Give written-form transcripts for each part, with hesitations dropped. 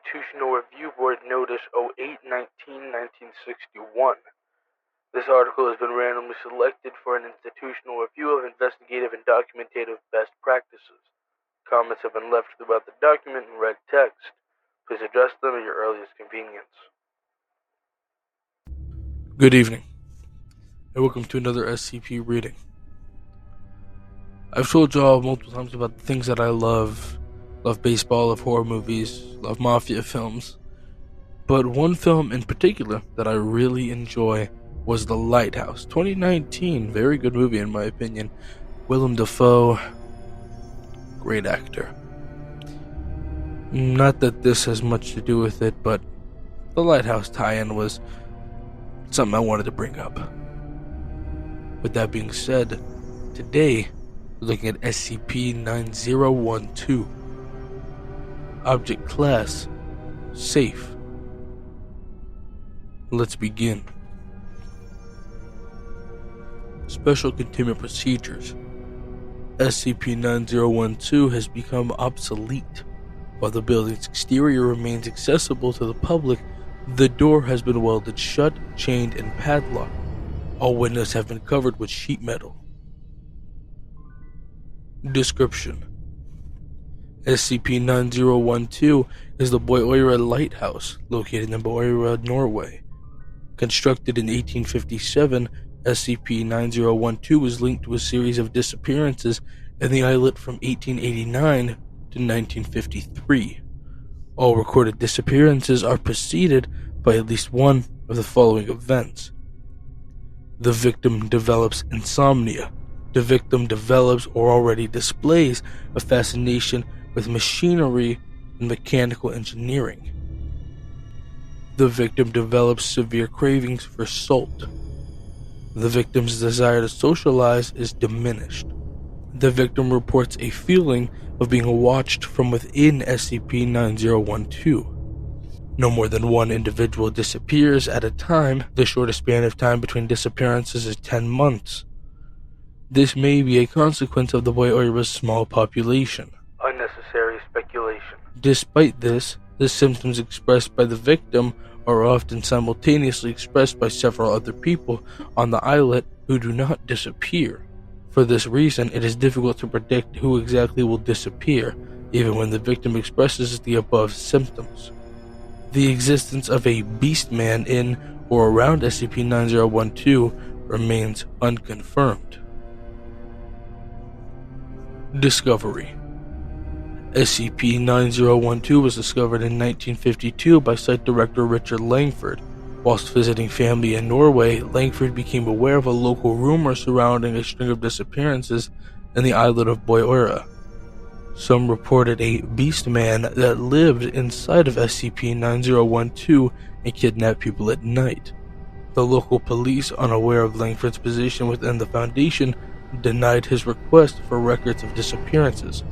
Institutional Review Board Notice 08-19-1961. This article has been randomly selected for an institutional review of investigative and documentative best practices. Comments have been left throughout the document in red text. Please address them at your earliest convenience. Good evening, and welcome to another SCP reading. I've told y'all multiple times about the things that I love. Love baseball, love horror movies, love mafia films. But one film in particular that I really enjoy was The Lighthouse. 2019, very good movie in my opinion. Willem Dafoe, great actor. Not that this has much to do with it, but the Lighthouse tie-in was something I wanted to bring up. With that being said, today we're looking at SCP-9012. Object Class Safe. Let's begin. Special Containment Procedures. SCP-9012 has become obsolete. While the building's exterior remains accessible to the public, the door has been welded shut, chained, and padlocked. All windows have been covered with sheet metal. Description: SCP-9012 is the Boyøyra Lighthouse, located in Boyøyra, Norway. Constructed in 1857, SCP-9012 is linked to a series of disappearances in the islet from 1889 to 1953. All recorded disappearances are preceded by at least one of the following events. The victim develops insomnia. The victim develops or already displays a fascination with machinery and mechanical engineering. The victim develops severe cravings for salt. The victim's desire to socialize is diminished. The victim reports a feeling of being watched from within SCP-9012. No more than one individual disappears at a time. The shortest span of time between disappearances is 10 months. This may be a consequence of the Boyøyra's small population. Unnecessary speculation. Despite this, the symptoms expressed by the victim are often simultaneously expressed by several other people on the islet who do not disappear. For this reason, it is difficult to predict who exactly will disappear, even when the victim expresses the above symptoms. The existence of a beast man in or around SCP-9012 remains unconfirmed. Discovery: SCP-9012 was discovered in 1952 by Site Director Richard Langford. Whilst visiting family in Norway, Langford became aware of a local rumor surrounding a string of disappearances in the islet of Boyøyra. Some reported a beast man that lived inside of SCP-9012 and kidnapped people at night. The local police, unaware of Langford's position within the Foundation, denied his request for records of disappearances.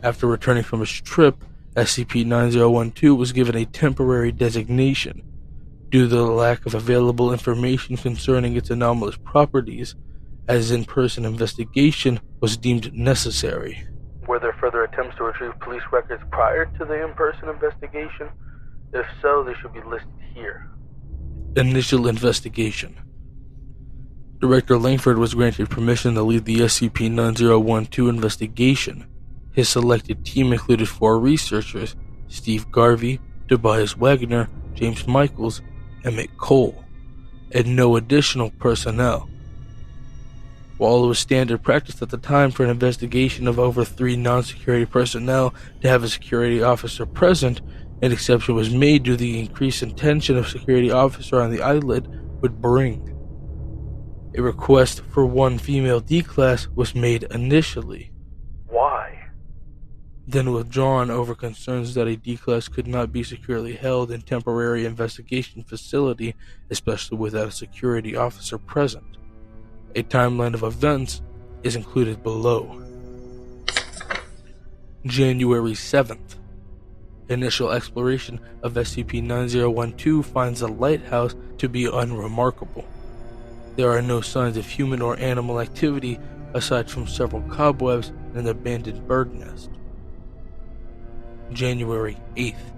After returning from his trip, SCP-9012 was given a temporary designation. Due to the lack of available information concerning its anomalous properties, as in-person investigation was deemed necessary. Were there further attempts to retrieve police records prior to the in-person investigation? If so, they should be listed here. Initial investigation. Director Langford was granted permission to lead the SCP-9012 investigation. His selected team included 4 researchers: Steve Garvey, Tobias Wagner, James Michaels, Emmett Cole, and no additional personnel. While it was standard practice at the time for an investigation of over 3 non-security personnel to have a security officer present, an exception was made due to the increased attention a security officer on the islet would bring. A request for 1 female D-Class was made initially. Why? Then withdrawn over concerns that a D-Class could not be securely held in temporary investigation facility, especially without a security officer present. A timeline of events is included below. January 7th. Initial exploration of SCP-9012 finds the lighthouse to be unremarkable. There are no signs of human or animal activity aside from several cobwebs and an abandoned bird nest. January 8th.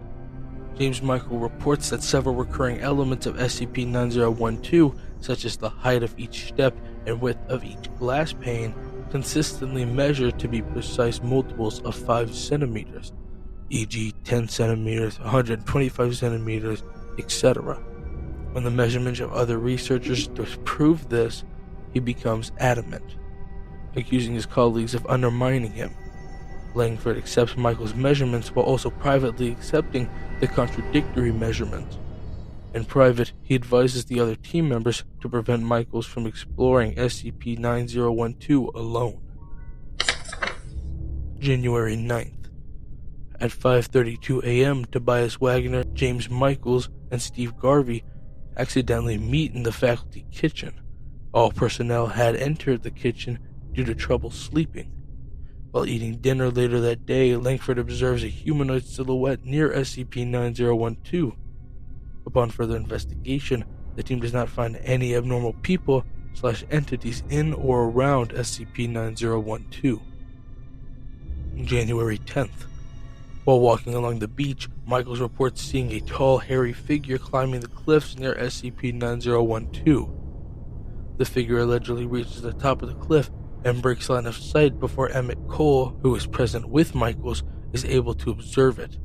James Michael reports that several recurring elements of SCP-9012, such as the height of each step and width of each glass pane, consistently measure to be precise multiples of 5 centimeters, e.g. 10 centimeters, 125 centimeters, etc. When the measurements of other researchers disprove this, he becomes adamant, accusing his colleagues of undermining him. Langford accepts Michael's measurements while also privately accepting the contradictory measurements. In private, he advises the other team members to prevent Michaels from exploring SCP-9012 alone. January 9th. At 5:32 a.m., Tobias Wagner, James Michaels, and Steve Garvey accidentally meet in the faculty kitchen. All personnel had entered the kitchen due to trouble sleeping. While eating dinner later that day, Langford observes a humanoid silhouette near SCP-9012. Upon further investigation, the team does not find any abnormal people/entities in or around SCP-9012. January 10th. While walking along the beach, Michaels reports seeing a tall, hairy figure climbing the cliffs near SCP-9012. The figure allegedly reaches the top of the cliff and breaks line of sight before Emmett Cole, who is present with Michaels, is able to observe it.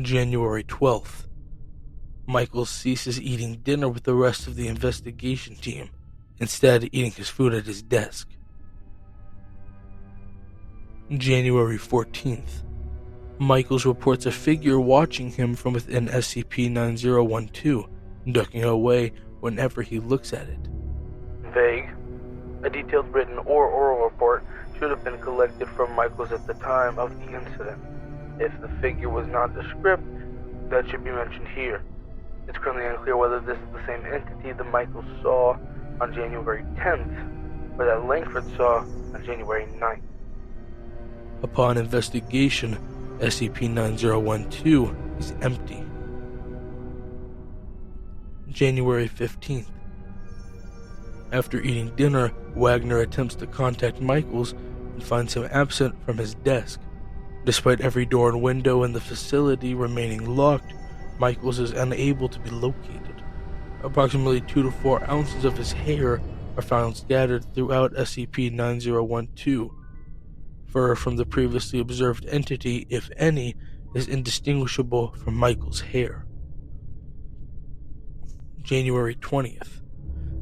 January 12th. Michaels ceases eating dinner with the rest of the investigation team, instead eating his food at his desk. January 14th. Michaels reports a figure watching him from within SCP-9012, ducking away whenever he looks at it. Vague. A detailed written or oral report should have been collected from Michaels at the time of the incident. If the figure was nondescript, that should be mentioned here. It's currently unclear whether this is the same entity that Michaels saw on January 10th, or that Langford saw on January 9th. Upon investigation, SCP-9012 is empty. January 15th. After eating dinner, Wagner attempts to contact Michaels and finds him absent from his desk. Despite every door and window in the facility remaining locked, Michaels is unable to be located. Approximately 2 to 4 ounces of his hair are found scattered throughout SCP-9012. Fur from the previously observed entity, if any, is indistinguishable from Michael's hair. January 20th.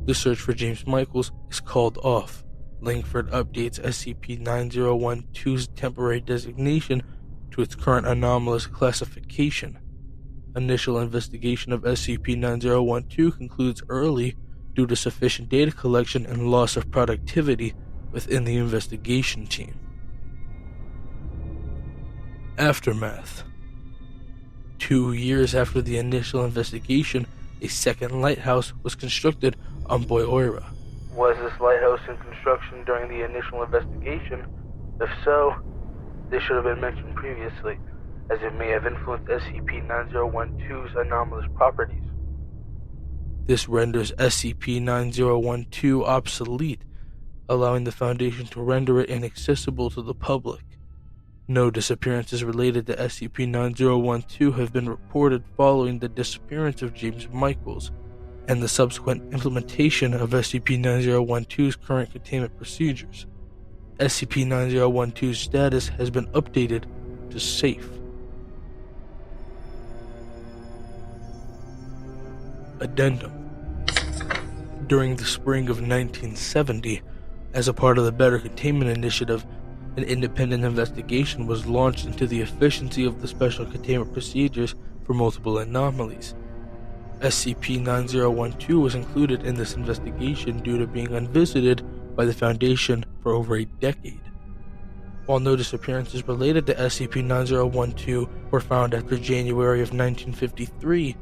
The search for James Michaels is called off. Langford updates SCP-9012's temporary designation to its current anomalous classification. Initial investigation of SCP-9012 concludes early due to sufficient data collection and loss of productivity within the investigation team. Aftermath. 2 years after the initial investigation, a second lighthouse was constructed on Boyoira. Was this lighthouse in construction during the initial investigation? If so, this should have been mentioned previously, as it may have influenced SCP-9012's anomalous properties. This renders SCP-9012 obsolete, allowing the Foundation to render it inaccessible to the public. No disappearances related to SCP-9012 have been reported following the disappearance of James Michaels and the subsequent implementation of SCP-9012's current containment procedures. SCP-9012's status has been updated to safe. Addendum. During the spring of 1970, as a part of the Better Containment Initiative, an independent investigation was launched into the efficiency of the special containment procedures for multiple anomalies. SCP-9012 was included in this investigation due to being unvisited by the Foundation for over a decade. While no disappearances related to SCP-9012 were found after January of 1953,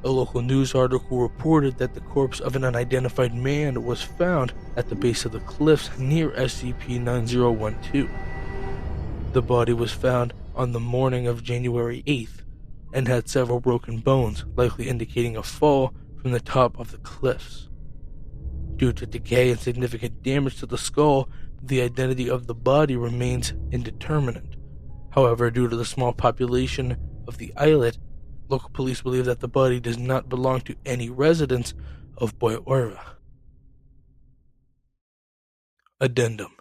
a local news article reported that the corpse of an unidentified man was found at the base of the cliffs near SCP-9012. The body was found on the morning of January 8th and had several broken bones, likely indicating a fall from the top of the cliffs. Due to decay and significant damage to the skull, the identity of the body remains indeterminate. However, due to the small population of the islet, local police believe that the body does not belong to any residents of Boyoira. Addendum.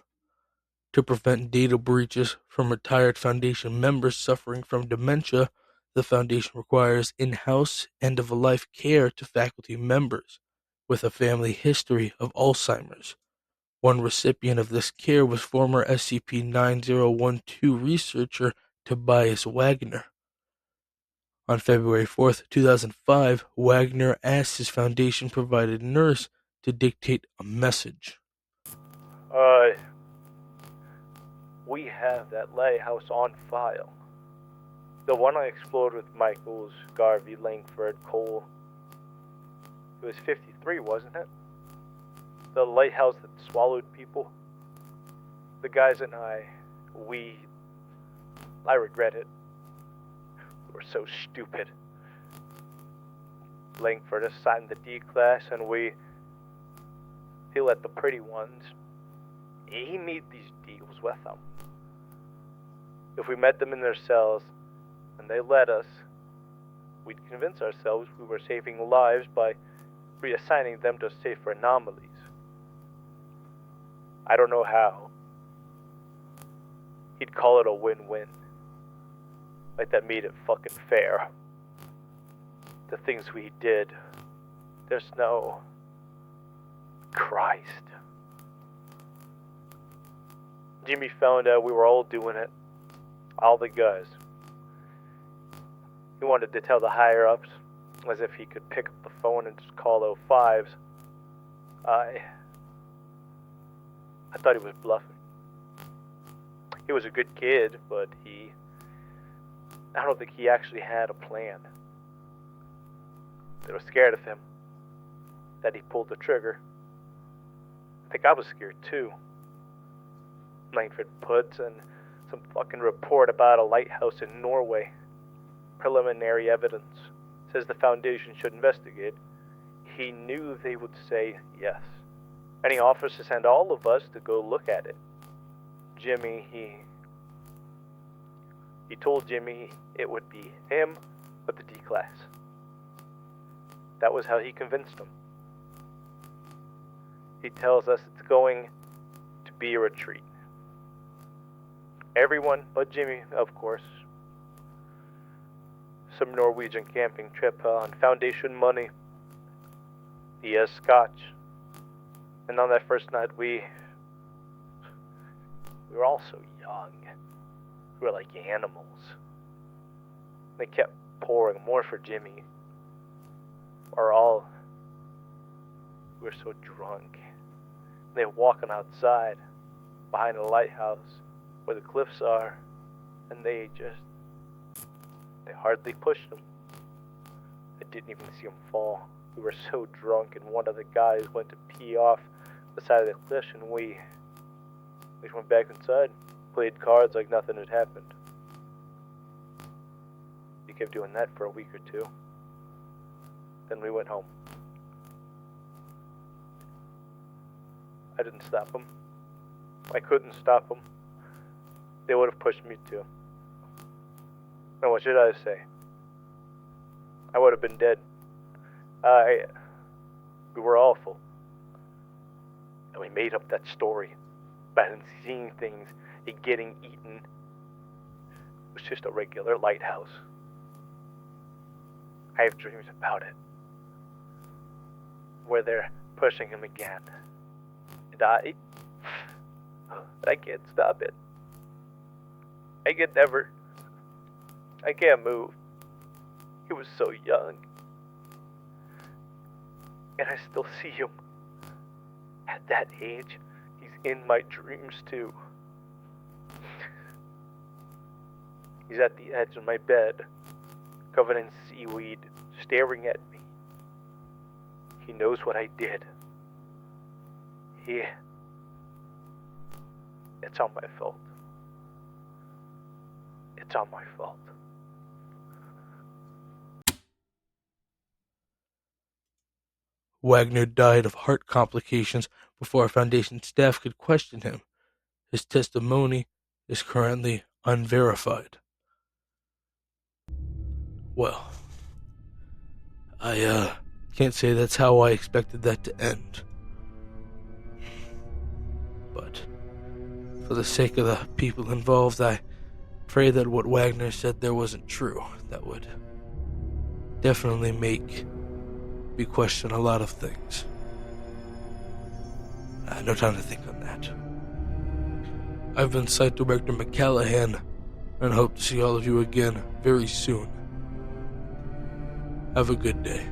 To prevent data breaches from retired Foundation members suffering from dementia, the Foundation requires in-house end-of-life care to faculty members with a family history of Alzheimer's. One recipient of this care was former SCP-9012 researcher Tobias Wagner. On February 4, 2005, Wagner asked his Foundation-provided nurse to dictate a message. We have that lighthouse on file. The one I explored with Michaels, Garvey, Langford, Cole. It was 53, wasn't it? The lighthouse that swallowed people. The guys and I regret it. We were so stupid. Langford assigned the D class and he let the pretty ones. He made these deals with them. If we met them in their cells and they let us, we'd convince ourselves we were saving lives by reassigning them to safer anomalies. I don't know how. He'd call it a win-win. Like that made it fucking fair. The things we did, there's no... Christ. Jimmy found out we were all doing it. All the guys. He wanted to tell the higher-ups, as if he could pick up the phone and just call 05s. I thought he was bluffing. He was a good kid, but I don't think he actually had a plan. They were scared of him, that he pulled the trigger. I think I was scared too. Langford puts in some fucking report about a lighthouse in Norway. Preliminary evidence. Says the Foundation should investigate. He knew they would say yes. And he offers to send all of us to go look at it. Jimmy, he told Jimmy it would be him with the D class. That was how he convinced him. He tells us it's going to be a retreat. Everyone but Jimmy, of course. Some Norwegian camping trip on Foundation money. He has scotch. And on that first night, we were all so young. We were like animals. They kept pouring more for Jimmy. We were so drunk. They were walking outside, behind the lighthouse, where the cliffs are, and they hardly pushed him. I didn't even see him fall. We were so drunk, and one of the guys went to pee off the side of the cliff, and we went back inside, played cards like nothing had happened. He kept doing that for a week or two. Then we went home. I didn't stop him. I couldn't stop him. They would have pushed me too. And what should I say? I would have been dead. We were awful. And we made up that story about him seeing things and getting eaten. It was just a regular lighthouse. I have dreams about it. Where they're pushing him again. And I can't stop it. I can't move. He was so young. And I still see him. At that age, he's in my dreams too. He's at the edge of my bed, covered in seaweed, staring at me. He knows what I did. It's all my fault. It's all my fault. Wagner died of heart complications before our Foundation staff could question him. His testimony is currently unverified. Well, I can't say that's how I expected that to end. But for the sake of the people involved, I pray that what Wagner said there wasn't true. That would definitely make me question a lot of things. No time to think on that. I've been Site Director McCallahan, and hope to see all of you again very soon. Have a good day.